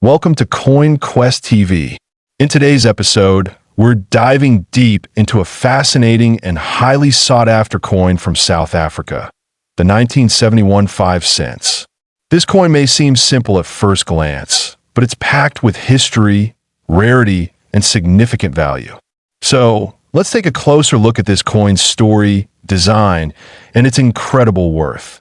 Welcome to Coin Quest TV. In today's episode, we're diving deep into a fascinating and highly sought-after coin from South Africa, the 1971 5 cents. This coin may seem simple at first glance, but it's packed with history, rarity, and significant value. So, let's take a closer look at this coin's story, design, and its incredible worth.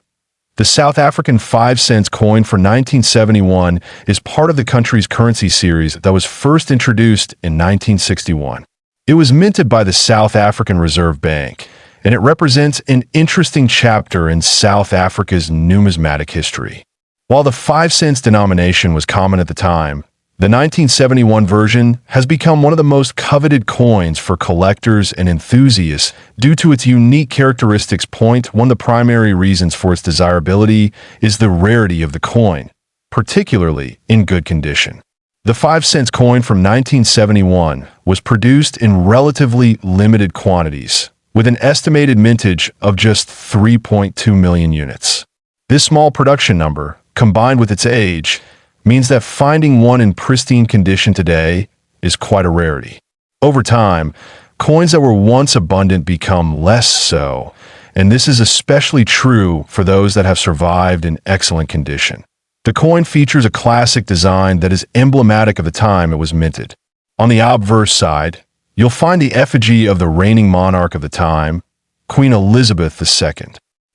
The South African 5 cents coin for 1971 is part of the country's currency series that was first introduced in 1961. It was minted by the South African Reserve Bank, and it represents an interesting chapter in South Africa's numismatic history. While the 5 cents denomination was common at the time, the 1971 version has become one of the most coveted coins for collectors and enthusiasts due to its unique characteristics. One of the primary reasons for its desirability is the rarity of the coin, particularly in good condition. The 5 cents coin from 1971 was produced in relatively limited quantities, with an estimated mintage of just 3.2 million units. This small production number, combined with its age, means that finding one in pristine condition today is quite a rarity. Over time, coins that were once abundant become less so, and this is especially true for those that have survived in excellent condition. The coin features a classic design that is emblematic of the time it was minted. On the obverse side, you'll find the effigy of the reigning monarch of the time, Queen Elizabeth II.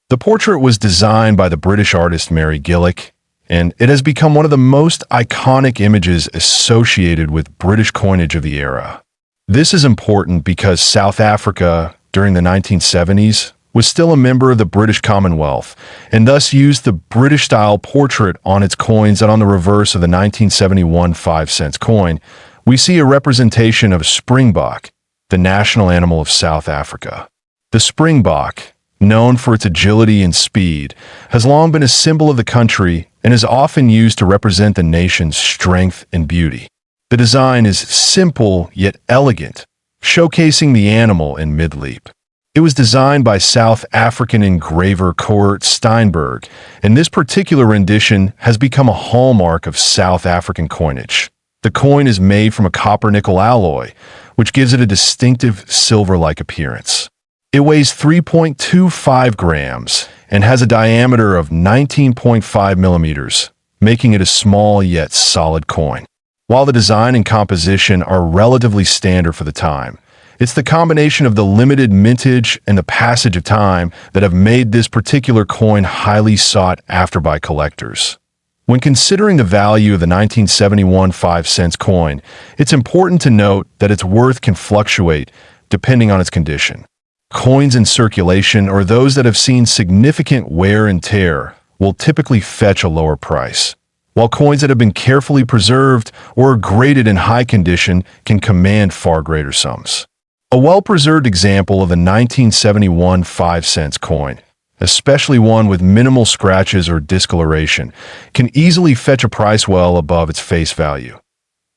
The portrait was designed by the British artist Mary Gillick, and it has become one of the most iconic images associated with British coinage of the era. This is important because South Africa, during the 1970s, was still a member of the British Commonwealth, and thus used the British-style portrait on its coins. And on the reverse of the 1971 5 cents coin, we see a representation of a springbok, the national animal of South Africa. The springbok, known for its agility and speed, has long been a symbol of the country and is often used to represent the nation's strength and beauty. The design is simple yet elegant, showcasing the animal in mid-leap. It was designed by South African engraver Coert Steinberg, and this particular rendition has become a hallmark of South African coinage. The coin is made from a copper-nickel alloy, which gives it a distinctive silver-like appearance. It weighs 3.25 grams and has a diameter of 19.5 millimeters, making it a small yet solid coin. While the design and composition are relatively standard for the time, it's the combination of the limited mintage and the passage of time that have made this particular coin highly sought after by collectors. When considering the value of the 1971 5 cents coin, it's important to note that its worth can fluctuate depending on its condition. Coins in circulation, or those that have seen significant wear and tear, will typically fetch a lower price, while coins that have been carefully preserved or are graded in high condition can command far greater sums. A well-preserved example of the 1971 5 cents coin, especially one with minimal scratches or discoloration, can easily fetch a price well above its face value.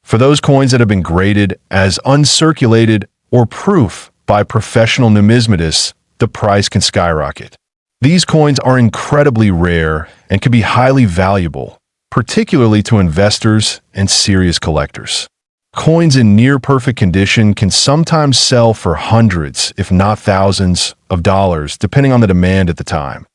For those coins that have been graded as uncirculated or proof by professional numismatists, the price can skyrocket. These coins are incredibly rare and can be highly valuable, particularly to investors and serious collectors. Coins in near-perfect condition can sometimes sell for hundreds, if not thousands, of dollars, depending on the demand at the time.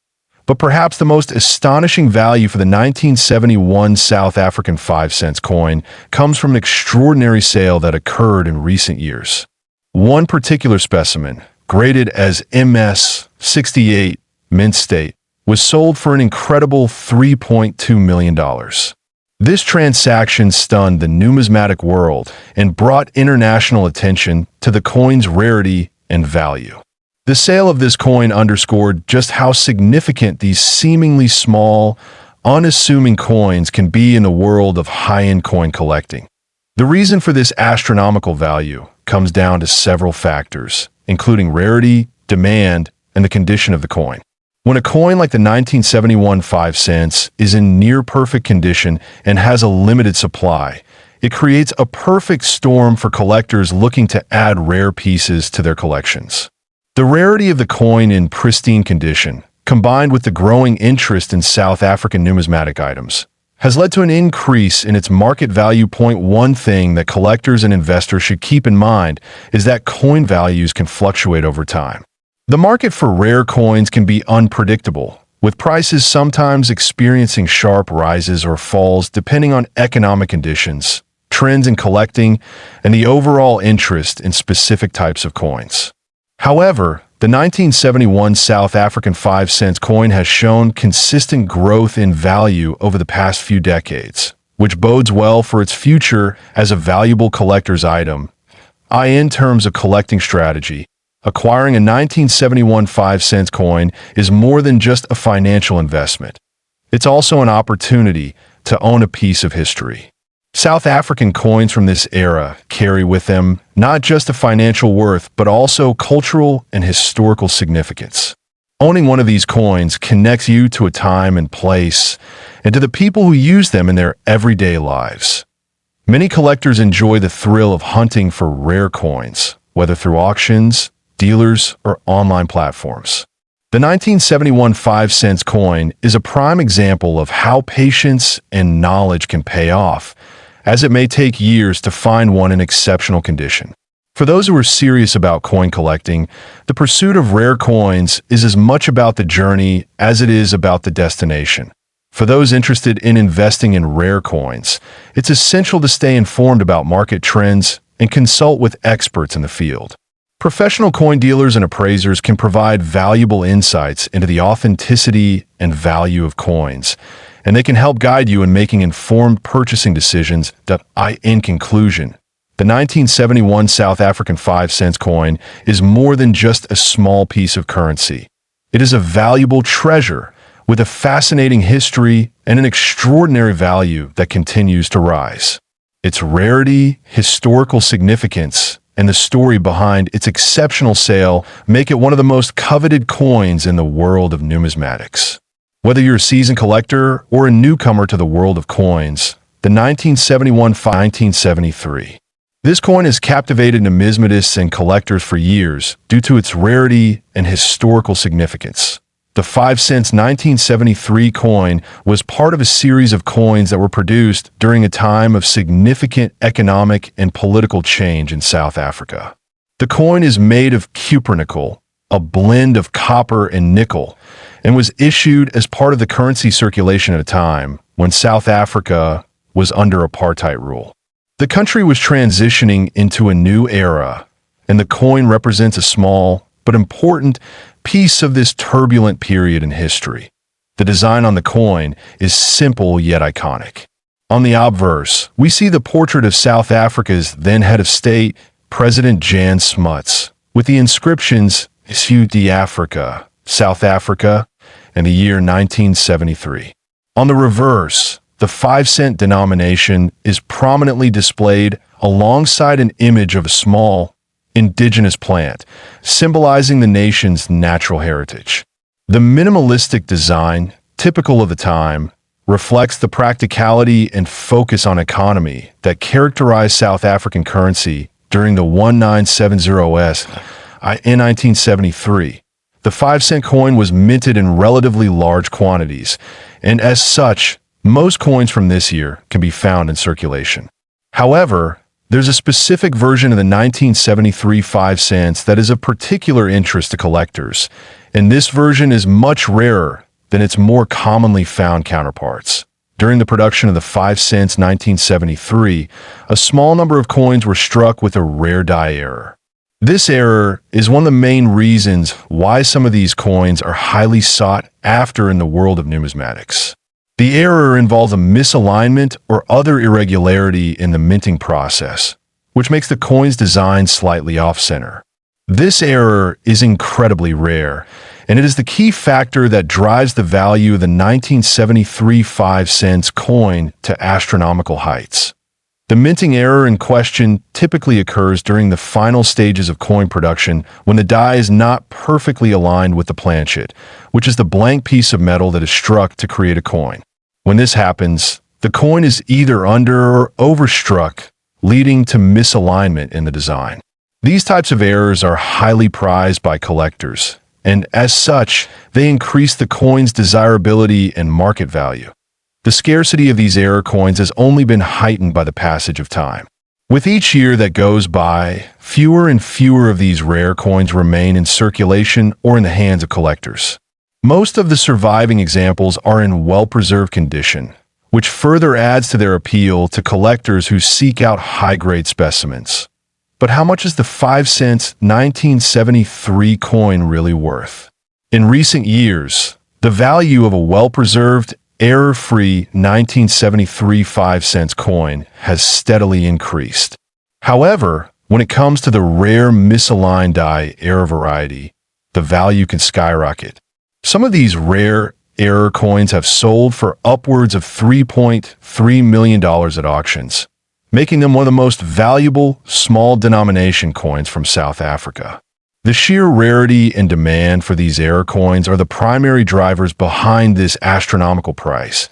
But perhaps the most astonishing value for the 1971 South African 5 cents coin comes from an extraordinary sale that occurred in recent years. One particular specimen, graded as MS-68 mint state, was sold for an incredible $3.2 million. This transaction stunned the numismatic world and brought international attention to the coin's rarity and value. The sale of this coin underscored just how significant these seemingly small, unassuming coins can be in the world of high-end coin collecting. The reason for this astronomical value comes down to several factors, including rarity, demand, and the condition of the coin. When a coin like the 1971 5 cents is in near-perfect condition and has a limited supply, it creates a perfect storm for collectors looking to add rare pieces to their collections. The rarity of the coin in pristine condition, combined with the growing interest in South African numismatic items, has led to an increase in its market value. One thing that collectors and investors should keep in mind is that coin values can fluctuate over time. The market for rare coins can be unpredictable, with prices sometimes experiencing sharp rises or falls depending on economic conditions, trends in collecting, and the overall interest in specific types of coins. However, the 1971 South African 5-cent coin has shown consistent growth in value over the past few decades, which bodes well for its future as a valuable collector's item. In terms of collecting strategy, acquiring a 1971 5-cent coin is more than just a financial investment. It's also an opportunity to own a piece of history. South African coins from this era carry with them not just a financial worth, but also cultural and historical significance. Owning one of these coins connects you to a time and place, and to the people who use them in their everyday lives. Many collectors enjoy the thrill of hunting for rare coins, whether through auctions, dealers, or online platforms. The 1971 5-cent coin is a prime example of how patience and knowledge can pay off, as it may take years to find one in exceptional condition. For those who are serious about coin collecting, the pursuit of rare coins is as much about the journey as it is about the destination. For those interested in investing in rare coins, it's essential to stay informed about market trends and consult with experts in the field. Professional coin dealers and appraisers can provide valuable insights into the authenticity and value of coins, and they can help guide you in making informed purchasing decisions. In conclusion, the 1971 South African 5-cent coin is more than just a small piece of currency. It is a valuable treasure with a fascinating history and an extraordinary value that continues to rise. Its rarity, historical significance, and the story behind its exceptional sale make it one of the most coveted coins in the world of numismatics. Whether you're a seasoned collector or a newcomer to the world of coins, the 1971-1973. This coin has captivated numismatists and collectors for years due to its rarity and historical significance. The 5-cent 1973 coin was part of a series of coins that were produced during a time of significant economic and political change in South Africa. The coin is made of cupronickel, a blend of copper and nickel, and was issued as part of the currency circulation at a time when South Africa was under apartheid rule. The country was transitioning into a new era, and the coin represents a small but important piece of this turbulent period in history. The design on the coin is simple yet iconic. On the obverse, we see the portrait of South Africa's then head of state, President Jan Smuts, with the inscriptions Suid-Afrika, South Africa, and the year 1973. On the reverse, the 5-cent denomination is prominently displayed alongside an image of a small, indigenous plant, symbolizing the nation's natural heritage. The minimalistic design, typical of the time, reflects the practicality and focus on economy that characterized South African currency during the 1970s. In 1973, the 5-cent coin was minted in relatively large quantities, and as such, most coins from this year can be found in circulation. However, there's a specific version of the 1973 5 cents that is of particular interest to collectors, and this version is much rarer than its more commonly found counterparts. During the production of the 5 cents 1973, a small number of coins were struck with a rare die error. This error is one of the main reasons why some of these coins are highly sought after in the world of numismatics. The error involves a misalignment or other irregularity in the minting process, which makes the coin's design slightly off-center. This error is incredibly rare, and it is the key factor that drives the value of the 1973 5 cents coin to astronomical heights. The minting error in question typically occurs during the final stages of coin production when the die is not perfectly aligned with the planchet, which is the blank piece of metal that is struck to create a coin. When this happens, the coin is either under or overstruck, leading to misalignment in the design. These types of errors are highly prized by collectors, and as such, they increase the coin's desirability and market value. The scarcity of these error coins has only been heightened by the passage of time. With each year that goes by, fewer and fewer of these rare coins remain in circulation or in the hands of collectors. Most of the surviving examples are in well-preserved condition, which further adds to their appeal to collectors who seek out high-grade specimens. But how much is the 5-cent 1973 coin really worth? In recent years, the value of a well-preserved, error-free 1973 5-cent coin has steadily increased. However, when it comes to the rare misaligned die error variety, the value can skyrocket. Some of these rare error coins have sold for upwards of $3.3 million at auctions, making them one of the most valuable small denomination coins from South Africa. The sheer rarity and demand for these error coins are the primary drivers behind this astronomical price.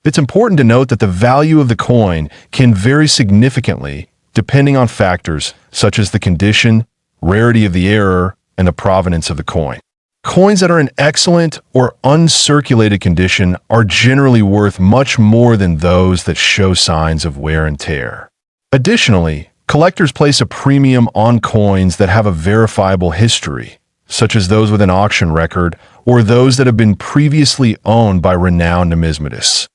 It's important to note that the value of the coin can vary significantly depending on factors such as the condition, rarity of the error, and the provenance of the coin. Coins that are in excellent or uncirculated condition are generally worth much more than those that show signs of wear and tear. Additionally, collectors place a premium on coins that have a verifiable history, such as those with an auction record or those that have been previously owned by renowned numismatists.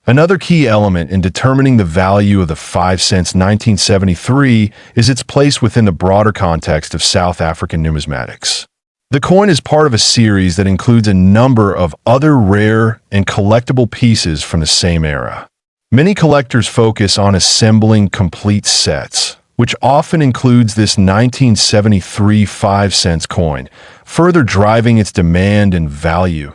Another key element in determining the value of the 5-cent 1973 is its place within the broader context of South African numismatics. The coin is part of a series that includes a number of other rare and collectible pieces from the same era. Many collectors focus on assembling complete sets, which often includes this 1973 5-cent coin, further driving its demand and value,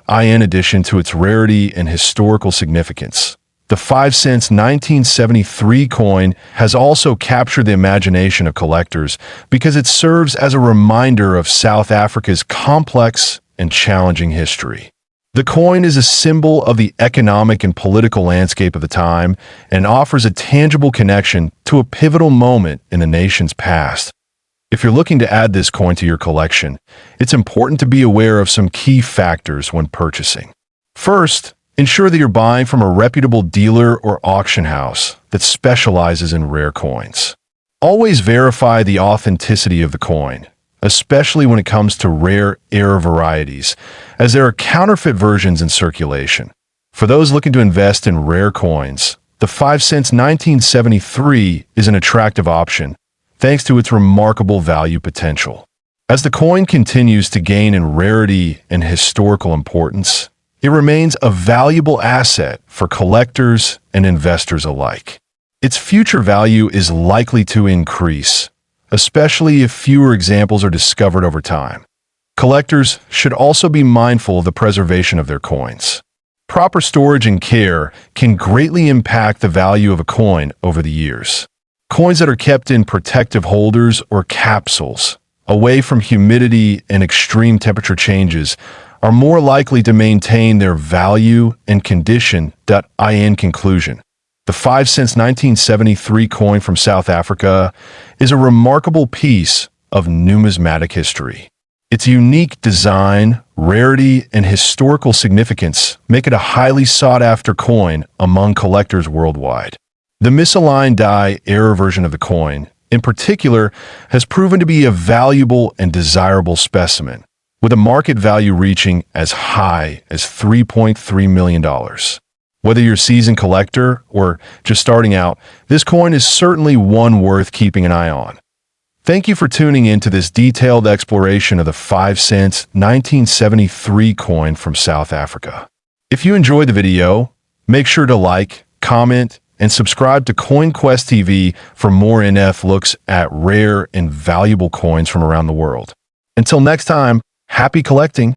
in addition to its rarity and historical significance. The 5-cent 1973 coin has also captured the imagination of collectors because it serves as a reminder of South Africa's complex and challenging history. The coin is a symbol of the economic and political landscape of the time and offers a tangible connection to a pivotal moment in the nation's past. If you're looking to add this coin to your collection, it's important to be aware of some key factors when purchasing. First, ensure that you're buying from a reputable dealer or auction house that specializes in rare coins. Always verify the authenticity of the coin, especially when it comes to rare error varieties, as there are counterfeit versions in circulation. For those looking to invest in rare coins, the 5-cent 1973 is an attractive option, thanks to its remarkable value potential. As the coin continues to gain in rarity and historical importance, it remains a valuable asset for collectors and investors alike. Its future value is likely to increase, especially if fewer examples are discovered over time. Collectors should also be mindful of the preservation of their coins. Proper storage and care can greatly impact the value of a coin over the years. Coins that are kept in protective holders or capsules, away from humidity and extreme temperature changes, are more likely to maintain their value and condition. In conclusion, the 5-cent 1973 coin from South Africa is a remarkable piece of numismatic history. Its unique design, rarity, and historical significance make it a highly sought-after coin among collectors worldwide. The misaligned die error version of the coin, in particular, has proven to be a valuable and desirable specimen, with a market value reaching as high as $3.3 million. Whether you're a seasoned collector or just starting out, this coin is certainly one worth keeping an eye on. Thank you for tuning in to this detailed exploration of the 5-cent 1973 coin from South Africa. If you enjoyed the video, make sure to like, comment, and subscribe to CoinQuest TV for more in-depth looks at rare and valuable coins from around the world. Until next time, happy collecting!